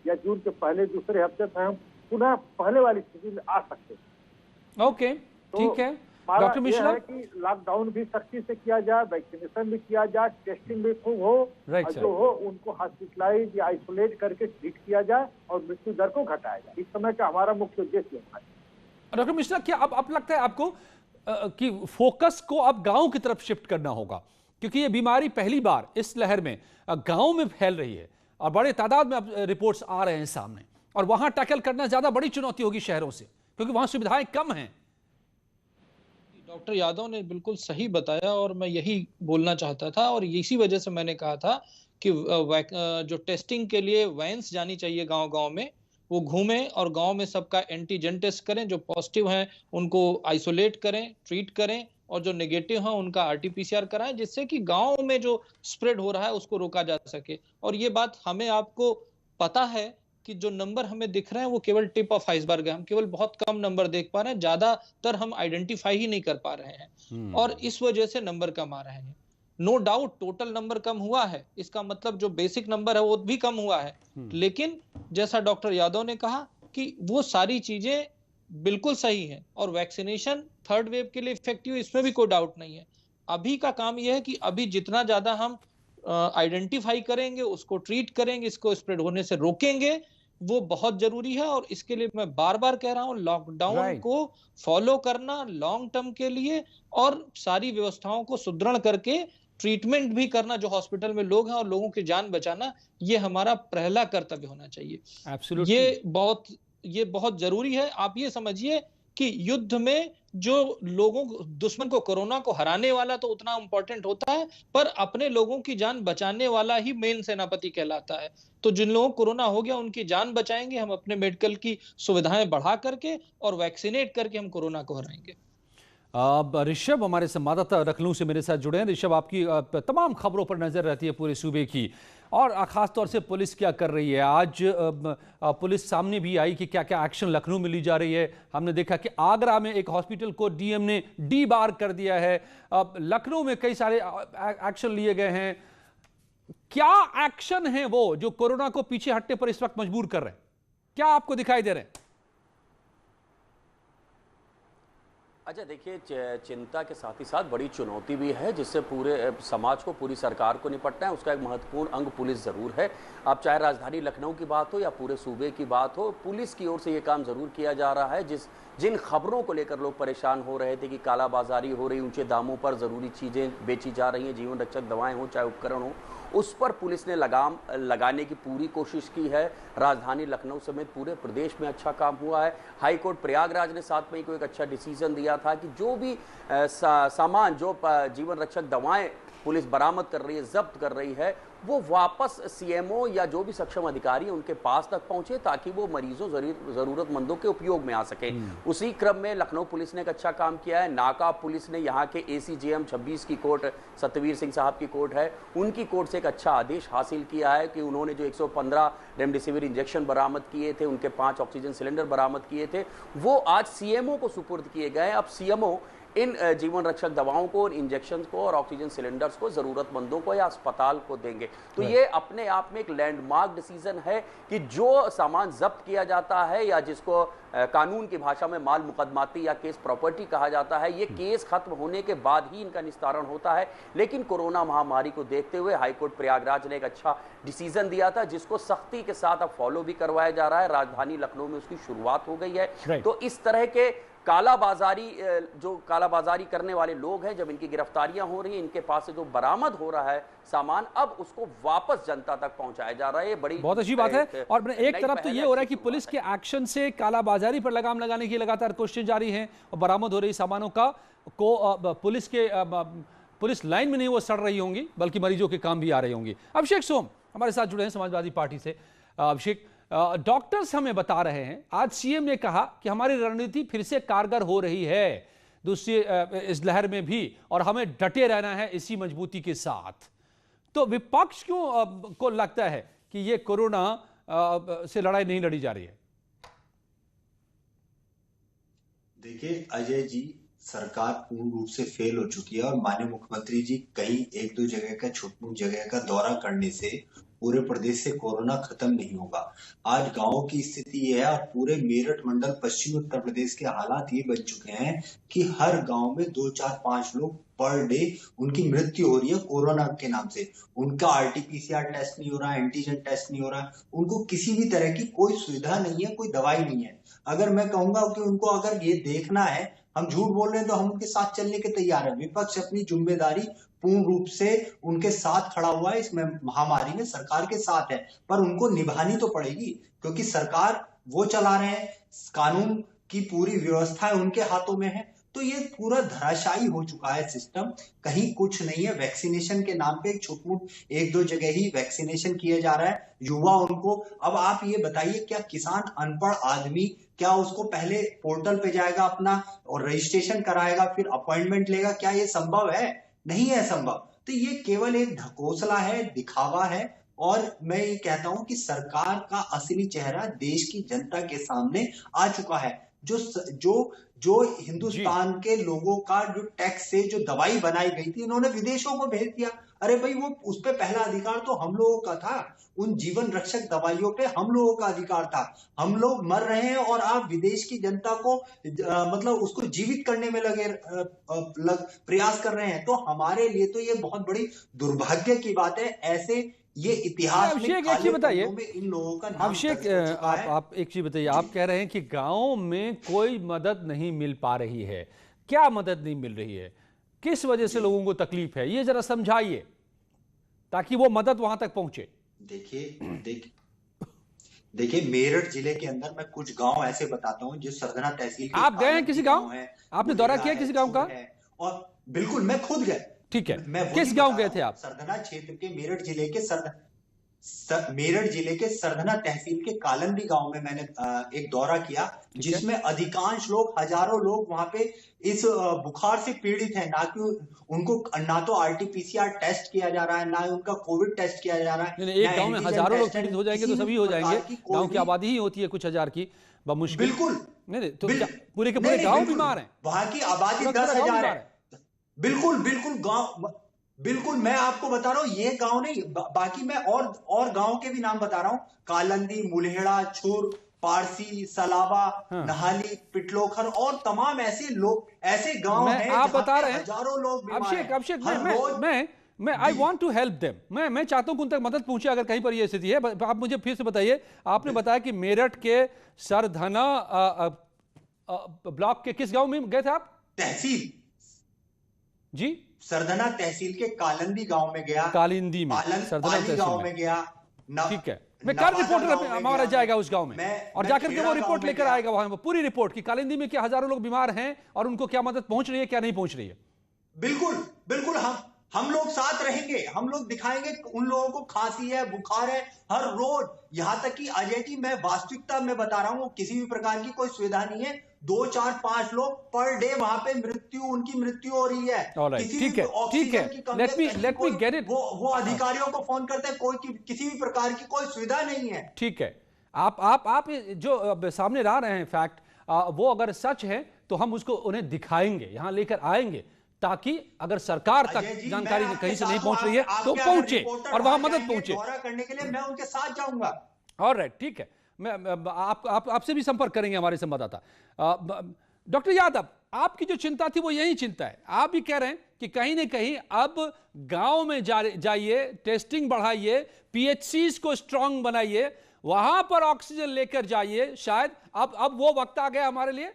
या जून के पहले दूसरे हफ्ते तक हम पुनः पहले वाली स्थिति में आ सकते हैं। ओके, ठीक है डॉक्टर मिश्रा, कि लॉकडाउन भी सख्ती से किया जाए, वैक्सीनेशन भी किया जाए, टेस्टिंग भी खूब हो, और जो हो उनको हॉस्पिटलाइज या आइसोलेट करके ट्रीट किया जाए और मृत्यु दर को घटाया जाए। इस समय का हमारा मुख्य उद्देश्य है। डॉक्टर मिश्रा, क्या अब लगता है आपको कि फोकस को अब गांव की तरफ शिफ्ट करना होगा, क्योंकि ये बीमारी पहली बार इस लहर में गांव में फैल रही है और बड़े तादाद में अब रिपोर्ट्स आ रहे हैं सामने, और वहां टैकल करना ज्यादा बड़ी चुनौती होगी शहरों से, क्योंकि वहां सुविधाएं कम हैं। डॉक्टर यादव ने बिल्कुल सही बताया और मैं यही बोलना चाहता था, और इसी वजह से मैंने कहा था कि जो टेस्टिंग के लिए वैन्स जानी चाहिए गांव-गांव में, वो घूमें और गांव में सबका एंटीजन टेस्ट करें, जो पॉजिटिव हैं उनको आइसोलेट करें, ट्रीट करें, और जो नेगेटिव हैं उनका आरटीपीसीआर कराएं, जिससे कि गांव में जो स्प्रेड हो रहा है उसको रोका जा सके। और ये बात हमें आपको पता है कि जो नंबर हमें दिख रहे हैं वो केवल टिप ऑफ आइसबर्ग है, हम केवल बहुत कम नंबर देख पा रहे हैं, ज्यादातर हम आइडेंटिफाई ही नहीं कर पा रहे हैं और इस वजह से नंबर कम आ रहे हैं। नो डाउट टोटल नंबर कम हुआ है, इसका मतलब जो बेसिक नंबर है वो भी कम हुआ है, लेकिन जैसा डॉक्टर यादव ने कहा कि वो सारी चीजें बिल्कुल सही है और वैक्सीनेशन थर्ड वेव के लिए इफेक्टिव, इसमें भी कोई डाउट नहीं है। अभी का काम यह है कि अभी जितना ज्यादा हम आइडेंटिफाई करेंगे, उसको ट्रीट करेंगे, इसको स्प्रेड होने से रोकेंगे, वो बहुत जरूरी है। और इसके लिए मैं बार बार कह रहा हूं, लॉकडाउन को फॉलो करना लॉन्ग टर्म के लिए और सारी व्यवस्थाओं को सुदृढ़ करके ट्रीटमेंट भी करना, जो हॉस्पिटल में लोग हैं और लोगों की जान बचाना, ये हमारा पहला कर्तव्य होना चाहिए। Absolutely. ये बहुत जरूरी है। आप ये समझिए कि युद्ध में जो दुश्मन को, कोरोना को हराने वाला तो उतना इंपॉर्टेंट होता है, पर अपने लोगों की जान बचाने वाला ही मेन सेनापति कहलाता है। तो जिन लोगों को कोरोना हो गया उनकी जान बचाएंगे हम अपने मेडिकल की सुविधाएं बढ़ा करके और वैक्सीनेट करके हम कोरोना को हराएंगे। अब ऋषभ हमारे संवाददाता लखनऊ से मेरे साथ जुड़े हैं। ऋषभ, आपकी तमाम खबरों पर नजर रहती है पूरे सूबे की, और खास तौर से पुलिस क्या कर रही है। आज पुलिस सामने भी आई कि क्या क्या एक्शन लखनऊ में ली जा रही है। हमने देखा कि आगरा में एक हॉस्पिटल को डीएम ने डी बार कर दिया है। अब लखनऊ में कई सारे एक्शन लिए गए हैं। क्या एक्शन है वो जो कोरोना को पीछे हटने पर इस वक्त मजबूर कर रहे हैं? क्या आपको दिखाई दे रहे हैं? अच्छा, देखिए, चिंता के साथ ही साथ बड़ी चुनौती भी है जिससे पूरे समाज को, पूरी सरकार को निपटना है। उसका एक महत्वपूर्ण अंग पुलिस ज़रूर है। अब चाहे राजधानी लखनऊ की बात हो या पूरे सूबे की बात हो, पुलिस की ओर से ये काम ज़रूर किया जा रहा है। जिन खबरों को लेकर लोग परेशान हो रहे थे कि कालाबाजारी हो रही, ऊंचे दामों पर ज़रूरी चीज़ें बेची जा रही हैं, जीवन रक्षक दवाएँ हों चाहे उपकरण हो, उस पर पुलिस ने लगाम लगाने की पूरी कोशिश की है। राजधानी लखनऊ समेत पूरे प्रदेश में अच्छा काम हुआ है। हाई कोर्ट प्रयागराज ने 7 मई को एक अच्छा डिसीजन दिया था कि जो भी सामान, जो जीवन रक्षक दवाएं पुलिस बरामद कर रही है, जब्त कर रही है, वो वापस सीएमओ या जो भी सक्षम अधिकारी हैं उनके पास तक पहुंचे ताकि वो मरीजों, जरूरतमंदों के उपयोग में आ सके। उसी क्रम में लखनऊ पुलिस ने एक अच्छा काम किया है। नाका पुलिस ने यहाँ के ACJM 26 की कोर्ट, सत्यवीर सिंह साहब की कोर्ट है, उनकी कोर्ट से एक अच्छा आदेश हासिल किया है कि उन्होंने जो 115 रेमडेसिविर इंजेक्शन बरामद किए थे, उनके 5 ऑक्सीजन सिलेंडर बरामद किए थे, वो आज सीएमओ को सुपुर्द किए गए। अब सीएमओ इन जीवन रक्षक दवाओं को, इंजेक्शन को और ऑक्सीजन सिलेंडर्स को जरूरतमंदों को या अस्पताल को देंगे। तो ये अपने आप में एक लैंडमार्क डिसीजन है कि जो सामान जब्त किया जाता है या जिसको कानून की भाषा में माल मुकदमाती या केस प्रॉपर्टी कहा जाता है, ये केस खत्म होने के बाद ही इनका निस्तारण होता है। लेकिन कोरोना महामारी को देखते हुए हाईकोर्ट प्रयागराज ने एक अच्छा डिसीजन दिया था जिसको सख्ती के साथ अब फॉलो भी करवाया जा रहा है। राजधानी लखनऊ में उसकी शुरुआत हो गई है। तो इस तरह के कालाबाजारी करने वाले लोग हैं, जब इनकी गिरफ्तारियां हो रही हैं, इनके पास से जो बरामद हो रहा है सामान, अब उसको वापस जनता तक पहुंचाया जा रहा है। ये बहुत अच्छी बात है। और एक तरफ तो ये हो रहा है कि पुलिस के एक्शन से कालाबाजारी पर लगाम लगाने की लगातार कोशिश जारी है और बरामद हो रही सामानों को पुलिस लाइन में नहीं वो सड़ रही होंगी, बल्कि मरीजों के काम भी आ रही होंगी। अभिषेक सोम हमारे साथ जुड़े हैं समाजवादी पार्टी से। अभिषेक, डॉक्टर्स हमें बता रहे हैं, आज सीएम ने कहा कि हमारी रणनीति फिर से कारगर हो रही है दूसरी इस लहर में भी, और हमें डटे रहना है इसी मजबूती के साथ। तो विपक्ष क्यों को लगता है कि ये कोरोना से लड़ाई नहीं लड़ी जा रही है? देखिए अजय जी, सरकार पूर्ण रूप से फेल हो चुकी है और माननीय मुख्यमंत्री जी कहीं 1-2 जगह का, छोटी जगह का दौरा करने से पूरे प्रदेश से कोरोना खत्म नहीं होगा। आज गांव की स्थिति यह है और पूरे मेरठ मंडल, पश्चिमी उत्तर प्रदेश के हालात ये बन चुके हैं कि हर गांव में 2, 4, 5 लोग पर डे उनकी मृत्यु हो रही है कोरोना के नाम से। उनका RT-PCR टेस्ट नहीं हो रहा, एंटीजन टेस्ट नहीं हो रहा, उनको किसी भी तरह की कोई सुविधा नहीं है, कोई दवाई नहीं है। अगर मैं कहूंगा कि उनको अगर ये देखना है हम झूठ बोल रहे हैं तो हम उनके साथ चलने के तैयार हैं। विपक्ष अपनी जिम्मेदारी पूर्ण रूप से उनके साथ खड़ा हुआ है, इस महामारी में सरकार के साथ है, पर उनको निभानी तो पड़ेगी क्योंकि सरकार वो चला रहे हैं, कानून की पूरी व्यवस्था उनके हाथों में है। तो ये पूरा धराशायी हो चुका है सिस्टम, कहीं कुछ नहीं है। वैक्सीनेशन के नाम पे छुटमुट एक दो जगह ही वैक्सीनेशन किया जा रहा है, युवा उनको। अब आप ये बताइए, क्या किसान अनपढ़ आदमी क्या उसको पहले पोर्टल पे जाएगा अपना और रजिस्ट्रेशन कराएगा, फिर अपॉइंटमेंट लेगा? क्या ये संभव है? नहीं है संभव। तो ये केवल एक ढकोसला है, दिखावा है। और मैं ये कहता हूं कि सरकार का असली चेहरा देश की जनता के सामने आ चुका है। जो हिंदुस्तान के लोगों का जो टैक्स से जो दवाई बनाई गई थी, इन्होंने विदेशों को भेज दिया। अरे भाई, वो उस पे पहला अधिकार तो हम लोगों का था, उन जीवन रक्षक दवाइयों पे हम लोगों का अधिकार था। हम लोग मर रहे हैं और आप विदेश की जनता को मतलब उसको जीवित करने में प्रयास कर रहे हैं। तो हमारे लिए तो ये बहुत बड़ी दुर्भाग्य की बात है। ऐसे ये इतिहास में अभिषेक, एक चीज बताइए, इन लोगों का नाम अभिषेक आप एक चीज बताइए, आप कह रहे हैं कि गांव में कोई मदद नहीं मिल पा रही है। क्या मदद नहीं मिल रही है, किस वजह से लोगों को तकलीफ है, ये जरा समझाइए ताकि वो मदद वहां तक पहुंचे। देखिए मेरठ जिले के अंदर मैं कुछ गांव ऐसे बताता हूं जो सरधना तहसील के। आप गए हैं किसी गांव? आपने दौरा किया किसी गांव का? और बिल्कुल, मैं खुद गया। ठीक है, किस गांव गए थे आप? सरधना क्षेत्र के मेरठ जिले के सरधना तहसील के कालंदी गांव में मैंने एक दौरा किया, जिसमें अधिकांश लोग, हजारों लोग वहां पे इस बुखार से पीड़ित हैं। उनको ना तो आरटीपीसीआर टेस्ट किया जा रहा है, ना उनका कोविड टेस्ट किया जा रहा है। नहीं, एक गांव में हजारों लोग पीड़ित हो जाएंगे तो सभी हो जाएंगे। गांव की आबादी ही होती है कुछ हजार की, मुश्किल। बिल्कुल नहीं, तो पूरे के पूरे गांव बीमार हैं। वहां की आबादी 10,000 है। बिल्कुल मैं आपको बता रहा हूँ, ये गांव नहीं, बाकी मैं और गांव के भी नाम बता रहा हूँ। कालंदी, मुल्हेड़ा, छुर, पारसी, सलावा, नहाली, पिटलोखर और तमाम ऐसे लोग, ऐसे गांव हैं आप बता रहे हैं हजारों लोग बीमार हैं। अभिषेक, मैं I want to help them. मैं चाहता हूं कि उन तक मदद पहुंचे अगर कहीं पर ये स्थिति है। आप मुझे फिर से बताइए, आपने बताया कि मेरठ के सरधना ब्लॉक के किस गांव में गए थे आप? तहसील जी, सरधना तहसील के कालंदी गांव में गया। कालिंदी में, सरधना गांव में गया। ठीक है, मैं कर रिपोर्टर हमारा जाएगा उस गांव में और जाकर के वो रिपोर्ट लेकर आएगा वहां, पूरी रिपोर्ट की कालिंदी में क्या हजारों लोग बीमार हैं और उनको क्या मदद पहुंच रही है, क्या नहीं पहुंच रही है। बिल्कुल हम लोग साथ रहेंगे, हम लोग दिखाएंगे उन लोगों को खांसी है, बुखार है हर रोज। यहां तक कि अजय जी, मैं वास्तविकता में बता रहा हूं, किसी भी प्रकार की कोई सुविधा नहीं है। 2, 4, 5 लोग पर डे वहां पे उनकी मृत्यु हो रही है। ठीक है, लेट मी गेट इट। वो अधिकारियों को फोन करते हैं, किसी भी प्रकार की कोई सुविधा नहीं है। ठीक है, आप जो सामने ला रहे हैं फैक्ट, वो अगर सच है तो हम उसको उन्हें दिखाएंगे, यहां लेकर आएंगे, ताकि अगर सरकार तक जानकारी कहीं से नहीं पहुंच रही है तो पहुंचे और वहां मदद पहुंचे। दौरा करने के लिए मैं उनके साथ जाऊंगा। ऑलराइट, ठीक है, मैं आपसे भी संपर्क करेंगे हमारे संवाददाता। डॉक्टर यादव, आपकी जो चिंता थी वो यही चिंता है। आप भी कह रहे हैं कि कहीं ना कहीं अब गांव में जाइए, टेस्टिंग बढ़ाइए, पीएचसीज को स्ट्रांग बनाइए, वहां पर ऑक्सीजन लेकर जाइए। शायद अब वो वक्त आ गया हमारे लिए।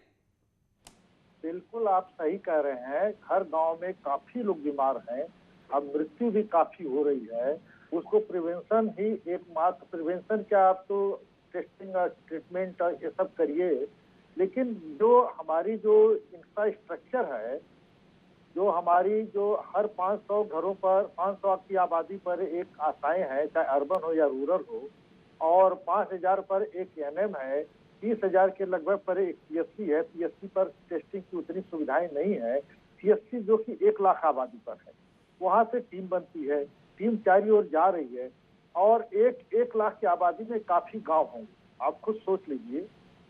बिल्कुल आप सही कह रहे हैं, हर गांव में काफी लोग बीमार हैं, अब मृत्यु भी काफी हो रही है। उसको प्रिवेंशन ही एकमात्र, प्रिवेंशन क्या, आप तो टेस्टिंग और ट्रीटमेंट ये सब करिए, लेकिन जो हमारी जो इंफ्रास्ट्रक्चर है, जो हमारी जो हर 500 घरों पर 500 की आबादी पर एक आशाएं हैं, चाहे अर्बन हो या रूरल हो, और 5000 पर एक एएनएम है, 30,000 के लगभग पर एक पीएससी है। पीएससी पर टेस्टिंग की उतनी सुविधाएं नहीं है। पीएससी जो कि 1 लाख आबादी पर है, वहां से टीम बनती है, टीम चारी ओर जा रही है, और 1 लाख की आबादी में काफी गांव होंगे। आप खुद सोच लीजिए,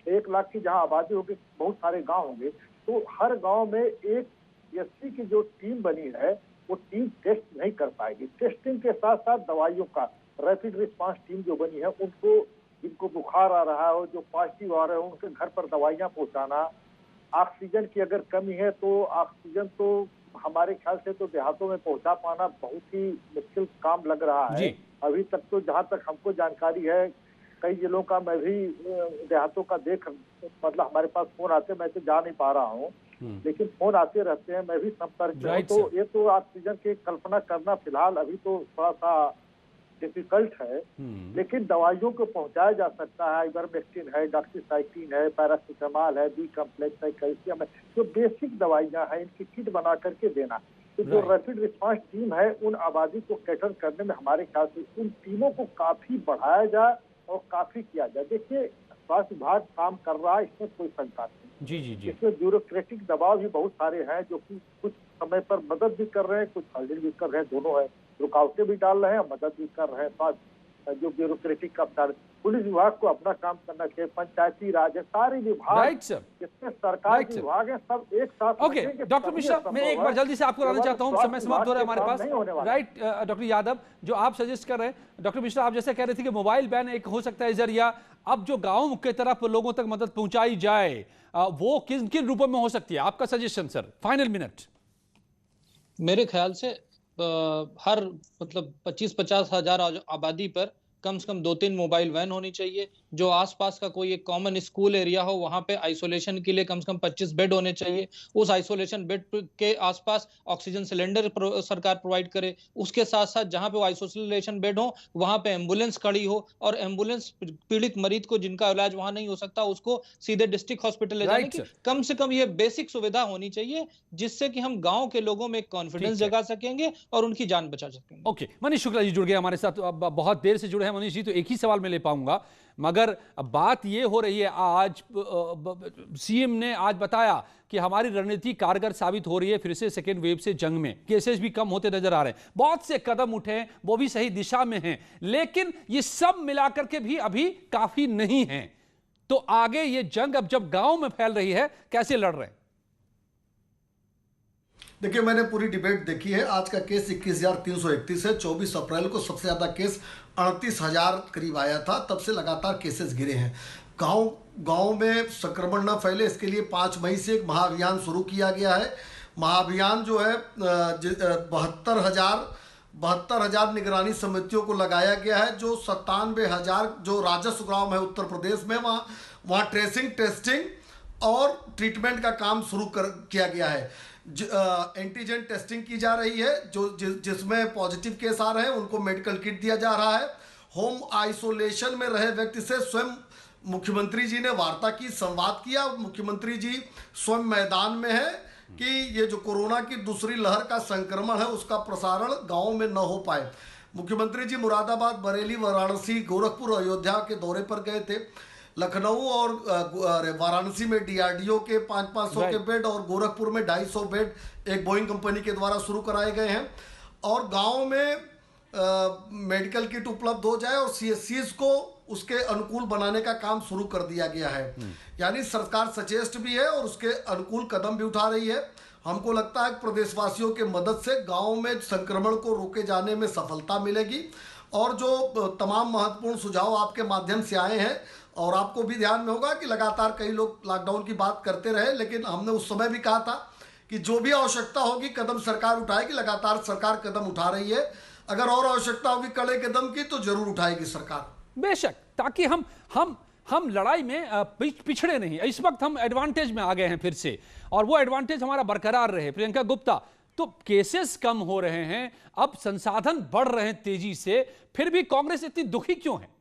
1 लाख की जहां आबादी होगी, बहुत सारे गांव होंगे, तो हर गांव में एक पीएससी की जो टीम बनी है, वो टीम टेस्ट नहीं कर पाएगी। टेस्टिंग के साथ साथ दवाइयों का रैपिड रिस्पांस टीम जो बनी है, उनको जिनको बुखार आ रहा हो, जो पॉजिटिव आ रहे हो, उनके घर पर दवाइयां पहुंचाना। ऑक्सीजन की अगर कमी है तो ऑक्सीजन तो हमारे ख्याल से तो देहातों में पहुंचा पाना बहुत ही मुश्किल काम लग रहा है। अभी तक तो जहां तक हमको जानकारी है, कई जिलों का मैं भी देहातों का मतलब हमारे पास फोन आते, मैं तो जा नहीं पा रहा हूँ, लेकिन फोन आते रहते हैं, मैं भी संपर्क में हूं। तो ये तो ऑक्सीजन की कल्पना करना फिलहाल अभी तो थोड़ा सा डिफिकल्ट है, लेकिन दवाइयों को पहुंचाया जा सकता है। इवरमेक्टिन है, डॉक्सीसाइक्लिन है, पैरासीटामॉल है, बी कॉम्प्लेक्स है, कैल्शियम है, जो बेसिक दवाइयां हैं इनकी किट बना करके देना। तो जो रैपिड रिस्पांस टीम है उन आबादी को कैटर करने में हमारे ख्याल से उन टीमों को काफी बढ़ाया जाए और काफी किया जाए। देखिए स्वास्थ्य विभाग काम कर रहा है, इसमें कोई शंका नहीं। जी। इसमें ब्यूरोक्रेटिक दबाव भी बहुत सारे हैं जो कि कुछ समय पर मदद भी कर रहे हैं, कुछ हर्डल भी कर रहे हैं, दोनों है, रुकावटें भी डाल रहे हैं, मदद भी कर रहे हैं। स्वास्थ्य जो ब्यूरोक्रेटिक का पुलिस विभाग को अपना काम करना चाहिए, पंचायती राज है, सारे विभाग जितने सरकार के विभाग है सब एक साथ। ओके डॉक्टर मिश्रा, मैं एक बार जल्दी से आपको लाना चाहता हूँ, समय समाप्त हो रहा है हमारे पास। राइट डॉक्टर यादव, जो आप सजेस्ट कर रहे हैं, डॉक्टर मिश्रा आप जैसे कह रहे थे कि मोबाइल बैन एक हो सकता है जरिया, अब जो गाँव के तरफ लोगों तक मदद पहुंचाई जाए वो किन किन रूपों में हो सकती है? आपका सजेशन सर, फाइनल मिनट। मेरे ख्याल से हर मतलब 25-50 हजार आबादी पर कम से कम 2-3 मोबाइल वैन होनी चाहिए। जो आसपास का कोई एक कॉमन स्कूल एरिया हो वहां पे आइसोलेशन के लिए कम से कम 25 बेड होने चाहिए। उस आइसोलेशन बेड के आसपास ऑक्सीजन सिलेंडर सरकार प्रोवाइड करे। उसके साथ साथ जहां पे वो आइसोलेशन बेड हो वहां पे एम्बुलेंस खड़ी हो और एम्बुलेंस पीड़ित मरीज को जिनका इलाज वहां नहीं हो सकता उसको सीधे डिस्ट्रिक्ट हॉस्पिटल ले जाने की कम से कम ये बेसिक सुविधा होनी चाहिए, जिससे कि हम गाँव के लोगों में कॉन्फिडेंस जगा सकेंगे और उनकी जान बचा सकेंगे। ओके, मनीष शुक्ला जी जुड़ गए हमारे साथ, बहुत देर से जुड़े हैं मनीष जी, तो एक ही सवाल में ले पाऊंगा, मगर बात ये हो रही है आज सीएम ने आज बताया कि हमारी रणनीति कारगर साबित हो रही है, फिर से सेकेंड वेव से जंग में केसेस भी कम होते नजर आ रहे हैं, बहुत से कदम उठे हैं वो भी सही दिशा में हैं, लेकिन ये सब मिलाकर के भी अभी काफी नहीं है। तो आगे ये जंग अब जब गांव में फैल रही है कैसे लड़ रहे हैं? देखिए मैंने पूरी डिबेट देखी है। आज का केस 21,331 है। 24 अप्रैल को सबसे ज़्यादा केस 38,000 करीब आया था, तब से लगातार केसेस गिरे हैं। गांव में संक्रमण न फैले इसके लिए 5 मई से एक महाअभियान शुरू किया गया है। महाअभियान जो है 72,000 निगरानी समितियों को लगाया गया है। जो 97,000 जो राजस्व ग्राम है उत्तर प्रदेश में वहाँ ट्रेसिंग, टेस्टिंग और ट्रीटमेंट का काम शुरू किया गया है। एंटीजन टेस्टिंग की जा रही है, जिसमें पॉजिटिव केस आ रहे हैं उनको मेडिकल किट दिया जा रहा है। होम आइसोलेशन में रहे व्यक्ति से स्वयं मुख्यमंत्री जी ने वार्ता की, संवाद किया। मुख्यमंत्री जी स्वयं मैदान में है कि ये जो कोरोना की दूसरी लहर का संक्रमण है उसका प्रसारण गाँव में न हो पाए। मुख्यमंत्री जी मुरादाबाद, बरेली, वाराणसी, गोरखपुर, अयोध्या के दौरे पर गए थे। लखनऊ और वाराणसी में डीआरडीओ के 500 के बेड और गोरखपुर में 250 बेड एक बोइंग कंपनी के द्वारा शुरू कराए गए हैं। और गांव में मेडिकल किट उपलब्ध हो जाए और सीएससीज को उसके अनुकूल बनाने का काम शुरू कर दिया गया है। यानी सरकार सचेष्ट भी है और उसके अनुकूल कदम भी उठा रही है। हमको लगता है कि प्रदेशवासियों के मदद से गाँव में संक्रमण को रोके जाने में सफलता मिलेगी। और जो तमाम महत्वपूर्ण सुझाव आपके माध्यम से आए हैं, और आपको भी ध्यान में होगा कि लगातार कई लोग लॉकडाउन की बात करते रहे, लेकिन हमने उस समय भी कहा था कि जो भी आवश्यकता होगी कदम सरकार उठाएगी। लगातार सरकार कदम उठा रही है। अगर और आवश्यकता होगी कड़े कदम की तो जरूर उठाएगी सरकार। बेशक, ताकि हम लड़ाई में पिछड़े नहीं। इस वक्त हम एडवांटेज में आ गए हैं फिर से, और वो एडवांटेज हमारा बरकरार रहे। प्रियंका गुप्ता, तो केसेस कम हो रहे हैं, अब संसाधन बढ़ रहे हैं तेजी से, फिर भी कांग्रेस इतनी दुखी क्यों है?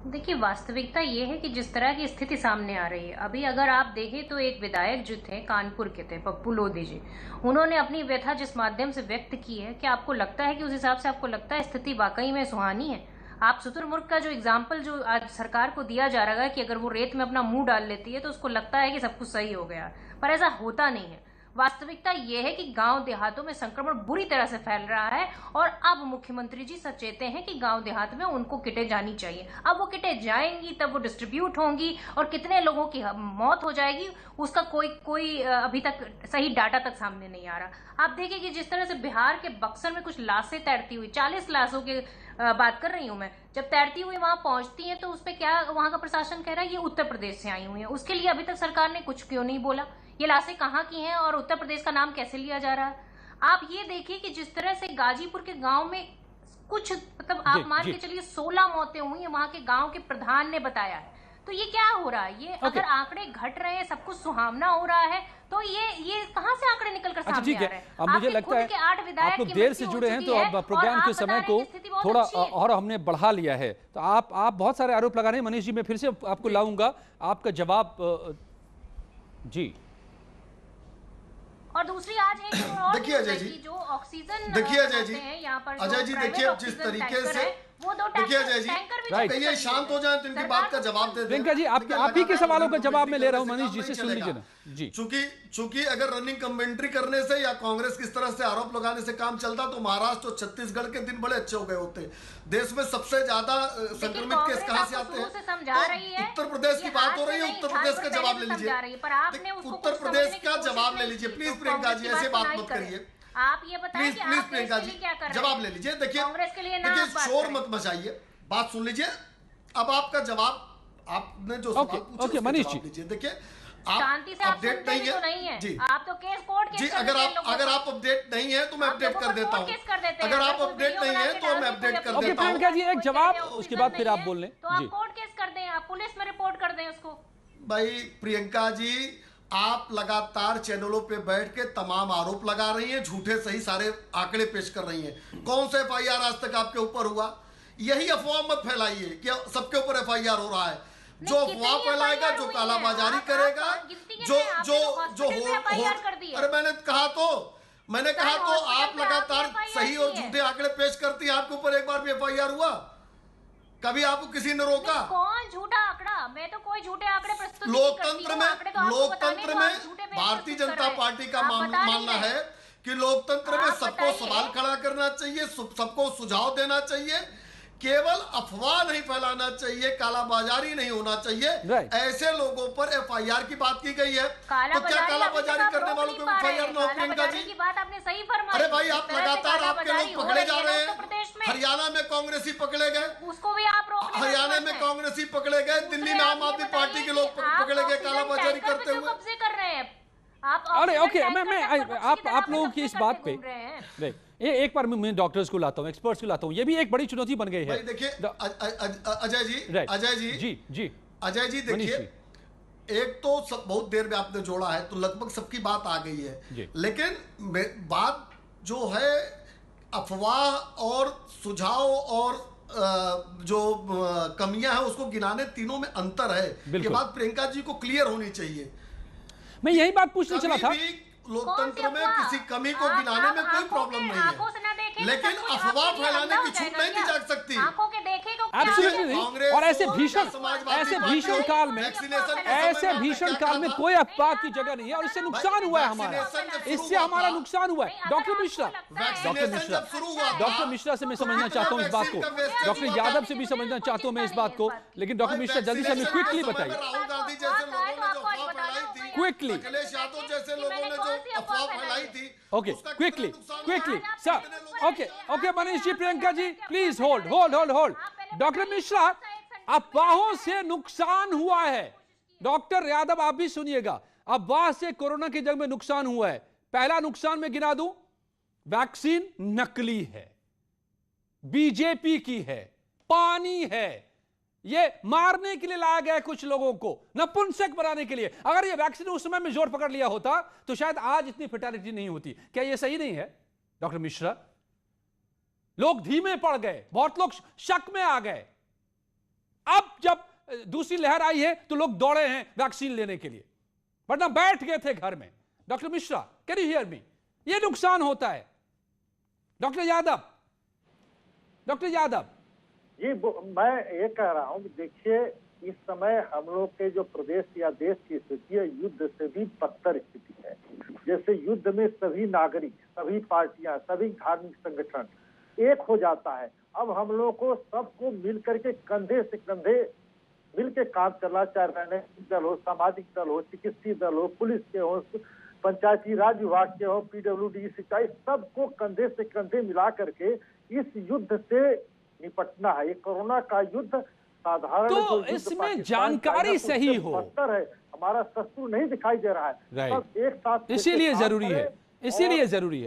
देखिए वास्तविकता ये है कि जिस तरह की स्थिति सामने आ रही है, अभी अगर आप देखें तो एक विधायक जो थे कानपुर के थे, पप्पू लोधी जी, उन्होंने अपनी व्यथा जिस माध्यम से व्यक्त की है कि आपको लगता है कि उस हिसाब से आपको लगता है स्थिति वाकई में सुहानी है। आप शुतुरमुर्ग का जो एग्जाम्पल जो आज सरकार को दिया जा रहा है कि अगर वो रेत में अपना मुंह डाल लेती है तो उसको लगता है कि सब कुछ सही हो गया, पर ऐसा होता नहीं है। वास्तविकता यह है कि गांव देहातों में संक्रमण बुरी तरह से फैल रहा है और अब मुख्यमंत्री जी सचेते हैं कि गांव देहात में उनको किटें जानी चाहिए। अब वो किटें जाएंगी तब वो डिस्ट्रीब्यूट होंगी और कितने लोगों की मौत हो जाएगी उसका कोई अभी तक सही डाटा तक सामने नहीं आ रहा। आप देखिए कि जिस तरह से बिहार के बक्सर में कुछ लाशें तैरती हुई, 40 लाशों की बात कर रही हूं मैं, जब तैरती हुई वहां पहुंचती है तो उस पर क्या वहां का प्रशासन कह रहा है ये उत्तर प्रदेश से आई हुई है। उसके लिए अभी तक सरकार ने कुछ क्यों नहीं बोला? ये लाशें कहाँ की हैं और उत्तर प्रदेश का नाम कैसे लिया जा रहा है? आप ये देखिए कि जिस तरह से गाजीपुर के गांव में कुछ मतलब आप मान के चलिए 16 मौतें हुई हैं, वहां के गांव के प्रधान ने बताया है। तो ये क्या हो रहा है? ये अगर आंकड़े घट रहे हैं, सब कुछ सुहावना हो रहा है, तो ये कहाँ से आंकड़े निकल कर सामने आ रहे हैं? अब मुझे लगता है आप लोग देर से जुड़े हैं, तो अब प्रोग्राम के समय को थोड़ा और हमने बढ़ा लिया है। तो आप बहुत सारे आरोप लगा रहे हैं। मनीष जी, मैं फिर से आपको लाऊंगा आपका जवाब। जी, और दूसरी आज है देखिए अजय जी, जो ऑक्सीजन देखिए अजय जी, यहाँ पर अजय जी देखिए जिस तरीके से, देखिए अजय जी, कहिए शांत हो जाए तो इनकी बात का जवाब दे दें। प्रियंका जी, आप ही के सवालों का जवाब मैं ले रहा हूं, मनीष जी से सुन लीजिए ना जी। चूंकि अगर रनिंग कमेंट्री करने से या कांग्रेस किस तरह से आरोप लगाने से काम चलता तो महाराष्ट्र और छत्तीसगढ़ के दिन बड़े अच्छे हो गए होते। देश में सबसे ज्यादा संक्रमित केस कहां से आते हैं? तो उत्तर प्रदेश की बात हो रही है, उत्तर प्रदेश का जवाब ले लीजिए, उत्तर प्रदेश का जवाब ले लीजिए प्लीज। प्रियंका जी ऐसे बात मत करिए, आप ये बताइए कि प्लीज प्रियंका जी जवाब ले लीजिए। देखिए शोर मत मचाइए, बात सुन लीजिए। अब आपका जवाब, आपने जो सवाल पूछा मनीष जी लीजिए। देखिए आप अपडेट नहीं है जी, आप तो केस कोर्ट जी, अगर आप अपडेट नहीं है तो मैं अपडेट कर देता हूँ। अगर आप अपडेट नहीं है तो मैं अपडेट कर देता हूँ। प्रियंका जी एक जवाब, उसके बाद फिर आप बोल लें। तो आप कोर्ट केस कर दें, आप पुलिस में रिपोर्ट कर दें उसको। भाई प्रियंका जी, आप लगातार चैनलों पे बैठ के तमाम आरोप लगा रही हैं, झूठे सही सारे आंकड़े पेश कर रही हैं। कौन सा एफआईआर आज तक आपके ऊपर हुआ? यही अफवाह मत फैलाइए कि सबके ऊपर एफआईआर हो रहा है। जो अफवाह फैलाएगा, जो कालाबाजारी करेगा, जो अरे मैंने कहा तो आप लगातार सही और झूठे आंकड़े पेश करती हैं। आपके ऊपर एक बार भी एफआईआर हुआ? कभी आपको किसी ने रोका? कौन झूठा आंकड़ा? मैं तो कोई झूठे आंकड़े प्रस्तुत लोकतंत्र में भारतीय जनता पार्टी का मानना है कि लोकतंत्र में सबको सवाल खड़ा करना चाहिए, सबको सुझाव देना चाहिए, केवल अफवाह नहीं फैलाना चाहिए, कालाबाजारी नहीं होना चाहिए। ऐसे लोगों पर एफआईआर की बात की गई है, तो क्या कालाबाजारी करने वालों को एफआईआर न हो? प्रियंका जी, अरे भाई आप लगातार आपके लोग पकड़े जा रहे हैं। हरियाणा में कांग्रेसी पकड़े गए, उसको भी आप रोकने, हरियाणा में कांग्रेसी पकड़े गए, दिल्ली में आम आदमी पार्टी के लोग पकड़े गए कालाबाजारी करते हुए। कब्जे कर रहे हैं आप। अरे ओके, मैं आप लोगों की इस बात पे एक बार मैं डॉक्टर्स को लाता हूँ, एक्सपर्ट्स को लाता हूँ। ये भी एक बड़ी चुनौती बन गई है। देखिए अजय जी देखिए, एक तो बहुत देर में आपने जोड़ा है तो लगभग सबकी बात आ गई है, लेकिन बात जो है अफवाह और सुझाव और जो कमियां हैं उसको गिनाने तीनों में अंतर है। ये बात प्रियंका जी को क्लियर होनी चाहिए। मैं यही बात पूछने चला था। लोकतंत्र में किसी कमी को गिनाने में कोई प्रॉब्लम नहीं है, लेकिन अफवाह फैलाने की छूट नहीं दी जा सकती। और ऐसे भीषण काल में कोई अफवाह की जगह नहीं है, और इससे नुकसान हुआ है हमारा, इससे हमारा नुकसान हुआ है। डॉक्टर मिश्रा से मैं समझना चाहता हूँ इस बात को, डॉक्टर यादव से भी समझना चाहता हूँ मैं इस बात को, लेकिन डॉक्टर मिश्रा जल्दी से हमें क्विकली बताइए। राहुल गांधी जैसे लोगों ने जो अफवाह फैलाई थी, क्विकली, अखिलेश यादव जैसे लोगों ने जो अफवाह फैलाई थी, okay quickly sir, okay Manish ji, Priyanka ji please hold. Doctor Mishra, अफवाहों से नुकसान हुआ है। डॉक्टर यादव आप भी सुनिएगा, अफवाह से कोरोना की जंग में नुकसान हुआ है। पहला नुकसान मैं गिना दूं, वैक्सीन नकली है, बीजेपी की है, पानी है, ये मारने के लिए लाया गया है कुछ लोगों को, नपुंसक बनाने के लिए। अगर ये वैक्सीन उस समय में जोर पकड़ लिया होता तो शायद आज इतनी फैटेलिटी नहीं होती। क्या ये सही नहीं है डॉक्टर मिश्रा? लोग धीमे पड़ गए, बहुत लोग शक में आ गए। अब जब दूसरी लहर आई है तो लोग दौड़े हैं वैक्सीन लेने के लिए, वरना बैठ गए थे घर में। Doctor Mishra, can you hear me? ये नुकसान होता है। डॉक्टर यादव जी, मैं ये कह रहा हूँ कि देखिए, इस समय हम लोग के जो प्रदेश या देश की स्थिति है, युद्ध से भी बदतर स्थिति है। जैसे युद्ध में सभी नागरिक, सभी पार्टियां, सभी धार्मिक संगठन एक हो जाता है। अब हम लोग को सबको मिल करके कंधे से कंधे मिल के काम चलना, चाहे राजनीतिक दल हो, सामाजिक दल हो, चिकित्सीय दल हो, पुलिस के हो, पंचायती राज विभाग के हो, पीडब्ल्यूडी, सिंचाई, सबको कंधे से कंधे मिला करके इस युद्ध से निपटना है। ये कोरोना का युद्ध साधारण तो इसमें जानकारी सही हो, है, हमारा शत्रु नहीं दिखाई दे रहा है, सब एक साथ, इसीलिए जरूरी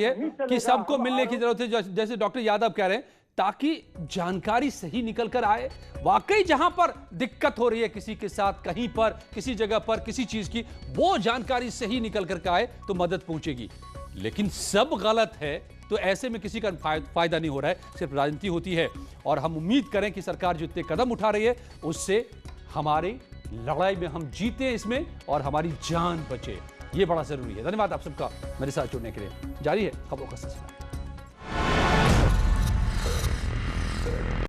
है कि सबको मिलने की जरूरत है। जैसे डॉक्टर यादव कह रहे हैं ताकि जानकारी सही निकल कर आए। वाकई जहां पर दिक्कत हो रही है किसी के साथ, कहीं पर, किसी जगह पर, किसी चीज की, वो जानकारी सही निकल कर आए तो मदद पहुंचेगी। लेकिन सब गलत है तो ऐसे में किसी का फायदा नहीं हो रहा है, सिर्फ राजनीति होती है। और हम उम्मीद करें कि सरकार जो इतने कदम उठा रही है उससे हमारी लड़ाई में हम जीते इसमें और हमारी जान बचे, ये बड़ा जरूरी है। धन्यवाद आप सबका मेरे साथ जुड़ने के लिए। जारी है खबरों का सिलसिला।